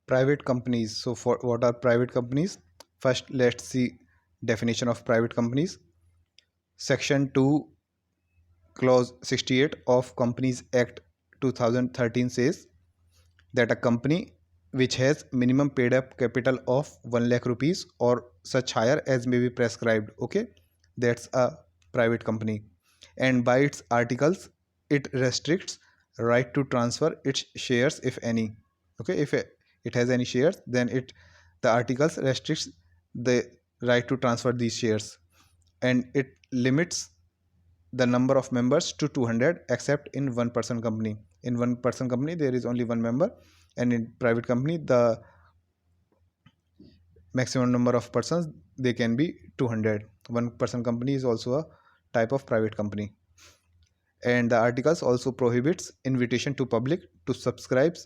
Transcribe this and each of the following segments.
Private companies. So for what are private companies? First, let's see definition of private companies. Section 2, clause 68 of Companies Act 2013 says that a company which has minimum paid up capital of 1 lakh rupees or such higher as may be prescribed, okay, that's a private company. And by its articles it restricts right to transfer its shares if any. Okay, if it has any shares, then the articles restricts the right to transfer these shares, and it limits the number of members to 200 except in one person company. In one person company there is only one member, and in private company the maximum number of persons they can be 200. One person company is also a type of private company. And the articles also prohibits invitation to public to subscribe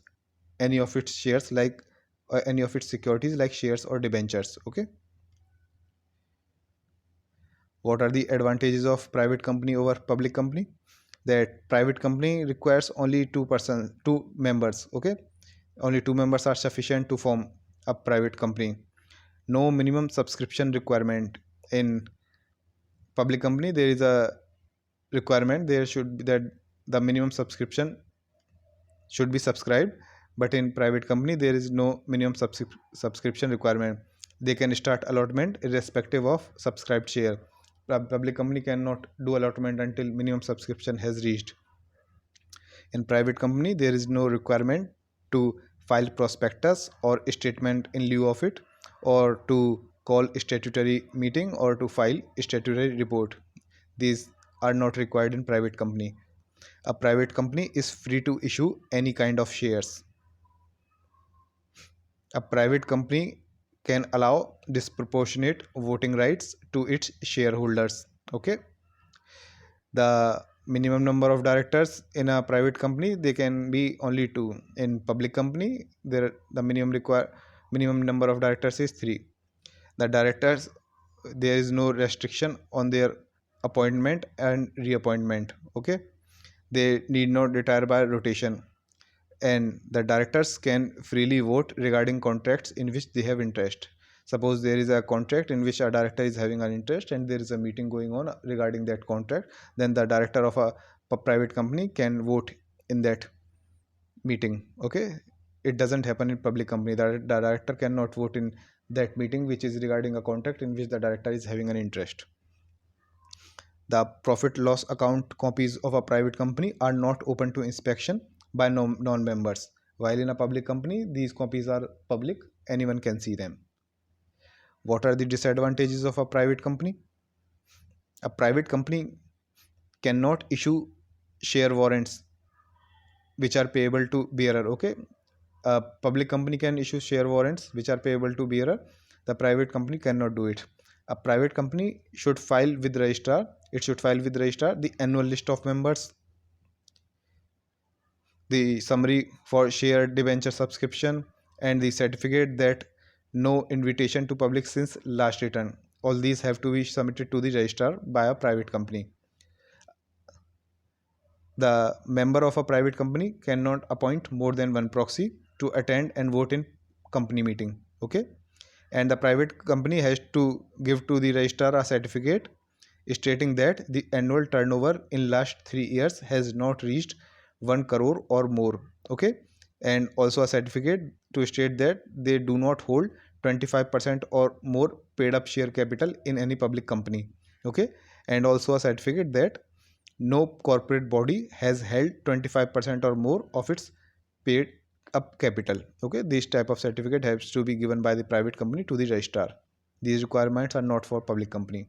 any of its shares like any of its securities like shares or debentures. Okay, what are the advantages of private company over public company? That private company requires only two members. Okay, only two members are sufficient to form a private company. No minimum subscription requirement. In public company there is a requirement, there should be that the minimum subscription should be subscribed, but in private company there is no minimum subscription requirement. They can start allotment irrespective of subscribed share. Public company cannot do allotment until minimum subscription has reached. In private company there is no requirement to file prospectus or statement in lieu of it, or to call statutory meeting, or to file statutory report. These are not required in private company. A private company is free to issue any kind of shares. A private company can allow disproportionate voting rights to its shareholders. Okay, the minimum number of directors in a private company they can be only two. In public company there the minimum number of directors is three. The directors, there is no restriction on their appointment and reappointment. Okay, they need not retire by rotation, and the directors can freely vote regarding contracts in which they have interest. Suppose there is a contract in which a director is having an interest and there is a meeting going on regarding that contract, then the director of a private company can vote in that meeting. Okay, it doesn't happen in public company. The director cannot vote in that meeting which is regarding a contract in which the director is having an interest. The profit loss account copies of a private company are not open to inspection by non-members, while in a public company these copies are public, anyone can see them. What are the disadvantages of a private company? A private company cannot issue share warrants which are payable to bearer. Okay, a public company can issue share warrants which are payable to bearer. The private company cannot do it. A private company should file with registrar. It should file with registrar the annual list of members, the summary for share debenture subscription, and the certificate that no invitation to public since last return. All these have to be submitted to the registrar by a private company. The member of a private company cannot appoint more than one proxy to attend and vote in company meeting. Okay, and the private company has to give to the registrar a certificate stating that the annual turnover in last 3 years has not reached 1 crore or more. Okay, and also a certificate to state that they do not hold 25% or more paid up share capital in any public company. Okay, and also a certificate that no corporate body has held 25% or more of its paid up capital. Okay, this type of certificate has to be given by the private company to the registrar. These requirements are not for public company.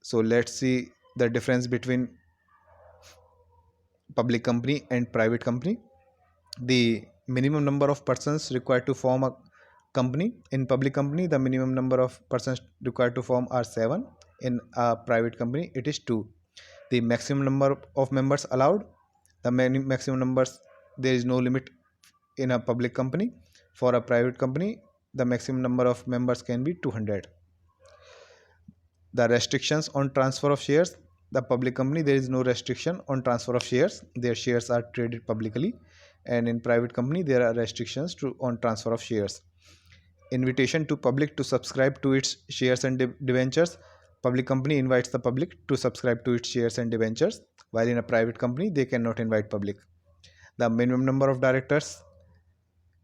So let's see the difference between public company and private company. The minimum number of persons required to form a company: in public company the minimum number of persons required to form are 7. In a private company it is 2. The maximum number of members allowed, the maximum numbers, there is no limit in a public company. For a private company the maximum number of members can be 200. The restrictions on transfer of shares: the public company there is no restriction on transfer of shares, their shares are traded publicly. and in private company there are restrictions on transfer of shares. Invitation to public to subscribe to its shares and debentures. Public company invites the public to subscribe to its shares and debentures, while in a private company they cannot invite public. The minimum number of directors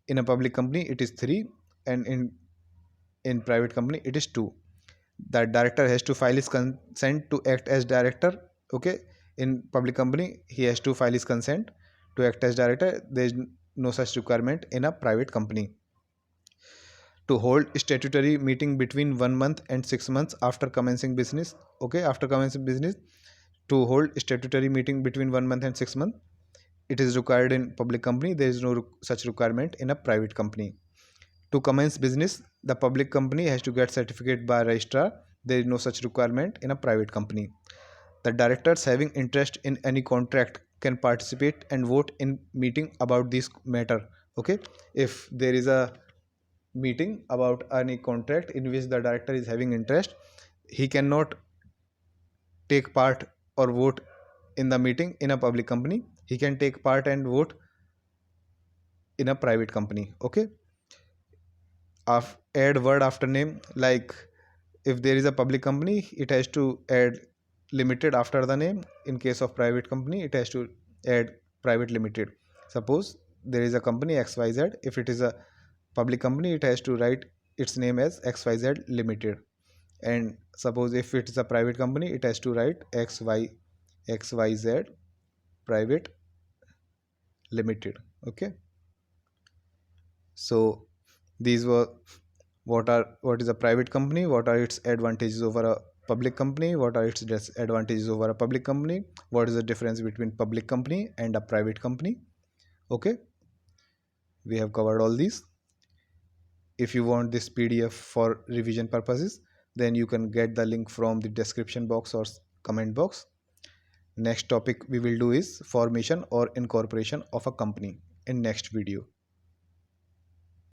in a public company it is 3, and in private company it is 2. The director has to file his consent to act as director. Okay, in public company he has to file his consent to act as director. There is no such requirement in a private company. To hold statutory meeting between 1 month and 6 months after commencing business. Okay, after commencing business, to hold statutory meeting between 1 month and 6 months, it is required in public company. There is no such requirement in a private company. To commence business, the public company has to get certificate by registrar. There is no such requirement in a private company. The directors having interest in any contract can participate and vote in meeting about this matter. Okay, if there is a meeting about any contract in which the director is having interest, he cannot take part or vote in the meeting in a public company. He can take part and vote in a private company. Okay, add word after name, like if there is a public company it has to add limited after the name. In case of private company it has to add private limited. Suppose there is a company XYZ, if it is a public company it has to write its name as XYZ limited, and suppose if it is a private company it has to write XYZ private limited. Okay, so these were what is a private company, what are its advantages over a public company, what are its disadvantages over a public company, what is the difference between public company and a private company. Okay, we have covered all these. If you want this PDF for revision purposes, then you can get the link from the description box or comment box. Next topic we will do is formation or incorporation of a company in next video.